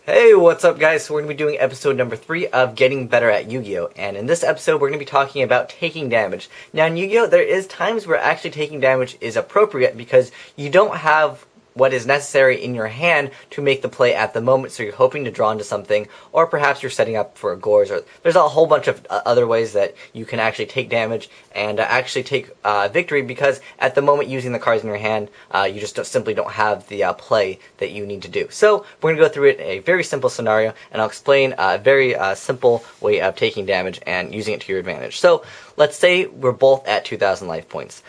Hey, what's up guys? So we're going to be doing episode number 3 of Getting Better at Yu-Gi-Oh! And in this episode we're going to be talking about taking damage. Now in Yu-Gi-Oh! There is times where actually taking damage is appropriate because you don't have what is necessary in your hand to make the play at the moment, so you're hoping to draw into something, or perhaps you're setting up for a gores, or there's a whole bunch of other ways that you can actually take damage and actually take victory, because at the moment using the cards in your hand, you just simply don't have the play that you need to do. So we're going to go through it in a very simple scenario, and I'll explain a very simple way of taking damage and using it to your advantage. So let's say we're both at 2,000 life points.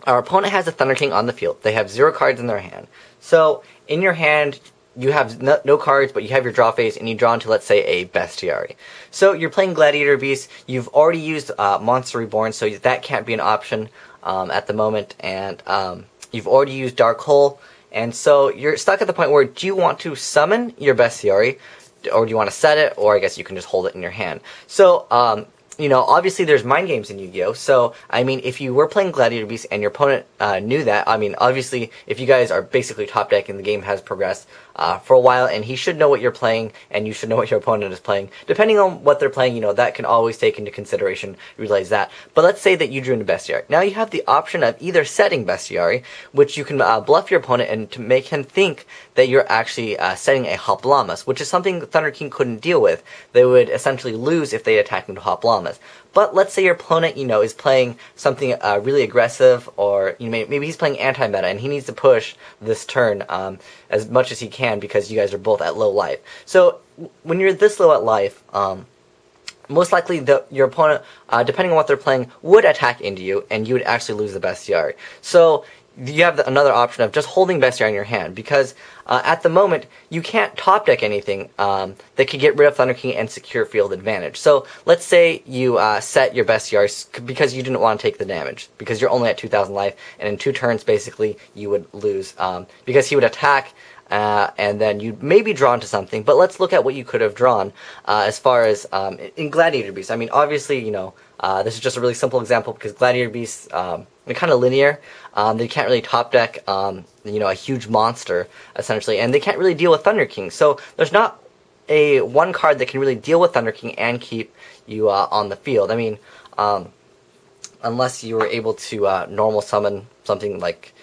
Our opponent has a Thunder King on the field. They have 0 cards in their hand. So in your hand, you have no cards, but you have your draw phase, and you draw into, let's say, a Bestiary. So you're playing Gladiator Beast. You've already used Monster Reborn, so that can't be an option at the moment. And you've already used Dark Hole. And so you're stuck at the point where, do you want to summon your Bestiary, or do you want to set it, or I guess you can just hold it in your hand. So, you know, obviously there's mind games in Yu-Gi-Oh! So, I mean, if you were playing Gladiator Beast and your opponent knew that, I mean, obviously, if you guys are basically top deck and the game has progressed for a while, and he should know what you're playing, and you should know what your opponent is playing. Depending on what they're playing, you know, that can always take into consideration, realize that. But let's say that you drew into Bestiary. Now you have the option of either setting Bestiary, which you can bluff your opponent and to make him think that you're actually setting a Hoplamas, which is something Thunder King couldn't deal with. They would essentially lose if they attacked into Hoplamas. But let's say your opponent, you know, is playing something really aggressive, or you know, maybe he's playing anti-meta and he needs to push this turn as much as he can because you guys are both at low life. So when you're this low at life, most likely your opponent, depending on what they're playing, would attack into you, and you would actually lose the Bestiary. So you have another option of just holding Bestiary in your hand, because at the moment you can't top deck anything that could get rid of Thunder King and secure field advantage. So let's say you set your Bestiary because you didn't want to take the damage, because you're only at 2,000 life, and in 2 turns basically you would lose because he would attack. And then you'd maybe draw into something, but let's look at what you could have drawn as far as in Gladiator Beast. I mean, obviously, you know, this is just a really simple example because Gladiator Beasts, they're kind of linear. They can't really top deck, you know, a huge monster, essentially, and they can't really deal with Thunder King. So there's not one card that can really deal with Thunder King and keep you on the field. I mean, unless you were able to normal summon something like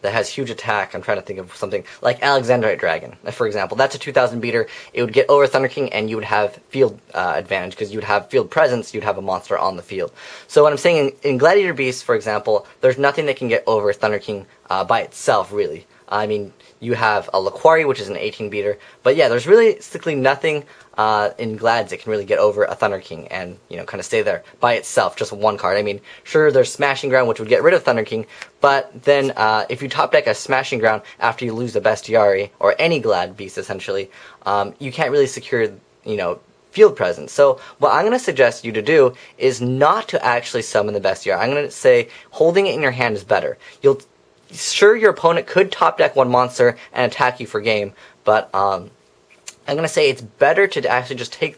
that has huge attack. I'm trying to think of something like Alexandrite Dragon, for example. That's a 2,000 beater. It would get over Thunder King, and you would have field advantage because you would have field presence. You'd have a monster on the field. So what I'm saying in Gladiator Beast, for example, there's nothing that can get over Thunder King by itself, really. I mean, you have a Laquari, which is an 18 beater, but yeah, there's realistically nothing in Glads that can really get over a Thunder King and, you know, kind of stay there by itself, just one card. I mean, sure, there's Smashing Ground, which would get rid of Thunder King, but then if you top deck a Smashing Ground after you lose a Bestiary, or any Glad Beast, essentially, you can't really secure, you know, field presence. So what I'm going to suggest you to do is not to actually summon the Bestiary. I'm going to say holding it in your hand is better. Sure, your opponent could top deck one monster and attack you for game, but I'm going to say it's better to actually just take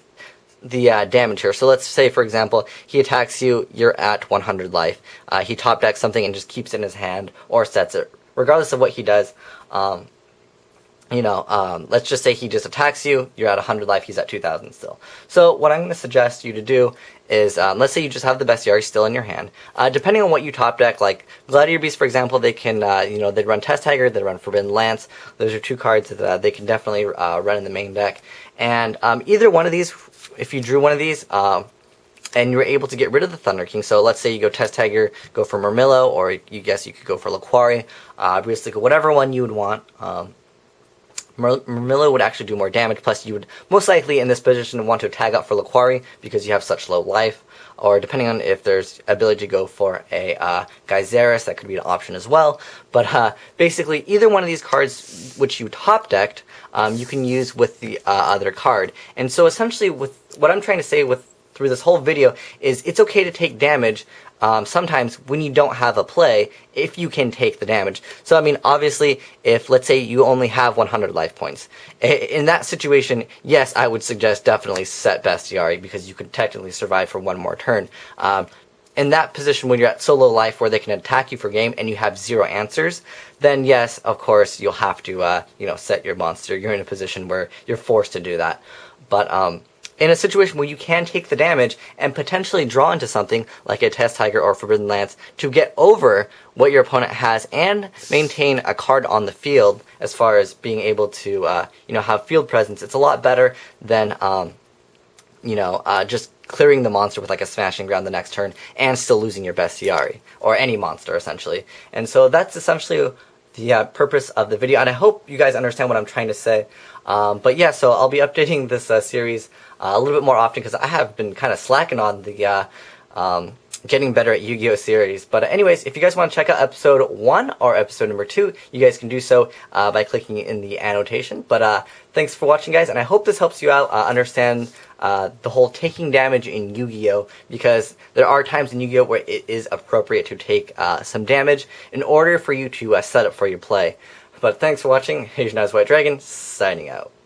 the damage here. So let's say, for example, he attacks you, you're at 100 life. He top decks something and just keeps it in his hand or sets it. Regardless of what he does, you know, let's just say he just attacks you, you're at 100 life, he's at 2,000 still. So what I'm going to suggest you to do is, let's say you just have the Bestiary still in your hand. Depending on what you top deck, like Gladiator Beast, for example, they can, you know, they'd run Test Tiger, they'd run Forbidden Lance. Those are 2 cards that they can definitely run in the main deck. And either one of these, if you drew one of these, and you were able to get rid of the Thunder King, so let's say you go Test Tiger, go for Murmillo, or you guess you could go for Laquari, basically whatever one you would want. Murmillo would actually do more damage, plus you would most likely in this position want to tag up for Laquari because you have such low life, or depending on if there's ability to go for a Geyseris, that could be an option as well. But basically either one of these cards which you top decked, you can use with the other card. And so essentially with what I'm trying to say through this whole video is it's okay to take damage sometimes when you don't have a play, if you can take the damage. So, I mean, obviously, if, let's say, you only have 100 life points, in that situation, yes, I would suggest definitely set Bestiary, because you could technically survive for one more turn. in that position when you're at so low life where they can attack you for game and you have 0 answers, then yes, of course, you'll have to, set your monster. You're in a position where you're forced to do that. But in a situation where you can take the damage and potentially draw into something like a Test Tiger or Forbidden Lance to get over what your opponent has and maintain a card on the field as far as being able to, have field presence, it's a lot better than, just clearing the monster with like a Smashing Ground the next turn and still losing your bestiary, or any monster essentially. And so that's essentially the purpose of the video, and I hope you guys understand what I'm trying to say. But yeah, so I'll be updating this series a little bit more often because I have been kind of slacking on the getting better at Yu-Gi-Oh series. But anyways, if you guys want to check out episode 1 or episode number 2, you guys can do so by clicking in the annotation. But thanks for watching, guys, and I hope this helps you out understand the whole taking damage in Yu-Gi-Oh, because there are times in Yu-Gi-Oh where it is appropriate to take some damage in order for you to set up for your play. But thanks for watching. Here's White Dragon, signing out.